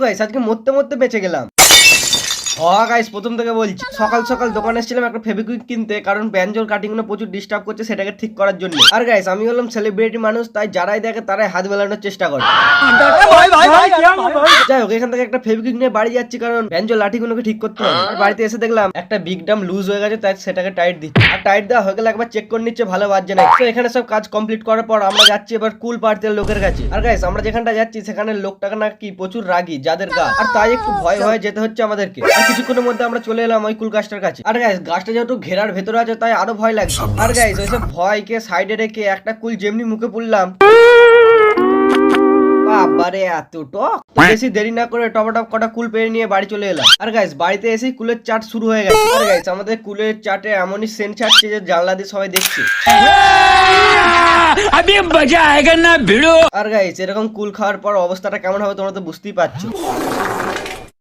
Guys আজকে মরতে মরতে বেঁচে গেলাম। গাইস প্রথম থেকে বলছি, সকাল সকাল দোকানে এসেছিলাম একটা ফেভিকুইক কিনতে, কারণ ব্যাঞ্জোর কাটিং গুলো প্রচুর ডিস্টার্ব করছে সেটাকে ঠিক করার জন্য। আর গাইস আমি হলাম সেলিব্রিটি মানুষ, তাই যারাই দেখে তারাই হাত মেলানোর চেষ্টা করে। যাই হোক, এখান থেকে একটা ফেভিকুইক নিয়ে বাড়ি যাচ্ছি, কারণ ব্যাঞ্জোর লাঠিগুলোকে ঠিক করতে হবে। আর বাড়িতে এসে দেখলাম একটা বিগ ডাম লুজ হয়ে গেছে, তাই সেটাকে টাইট দিচ্ছি। আর টাইট দেওয়া হয়ে গেলে একবার চেক করে নিচ্ছে ভালো বাজছে না। তো এখানে সব কাজ কমপ্লিট করার পর আমরা যাচ্ছি এবার কুল পার্টির লোকের কাছে। আর গাইস আমরা যেখানটা যাচ্ছি সেখানে লোকটাকে নাকি প্রচুর রাগী যাদের গা, আর তাই একটু ভয় ভয়ে যেতে হচ্ছে আমাদেরকে। আর কিছুক্ষণের মধ্যে আমরা চলে এলাম ওই কুল গাছটার কাছে। আর গাইস গাছটা যেহেতু ঘেরার ভেতরে আছে তাই আরো ভয় লাগছে। আর গাইস ওইসব ভয়কে সাইডে রেখে একটা কুল যেমনি মুখে পুরলাম, বাবারে এতটা বেশি দেরি না করে টপাটপ কটা কুল পেয়ে নিয়ে বাড়ি চলে এলাম। আর গাইস বাড়িতে এসেই কুলের চাট শুরু হয়ে গেছে। আর গাইস আমাদের কুলের চাটে এমনই সেন্ট ছাড়ছে যে জানলা দিয়ে সবাই দেখছে। আর গাইস এরকম কুল খাওয়ার পর অবস্থাটা কেমন হবে তোমরা তো বুঝতেই পারছো।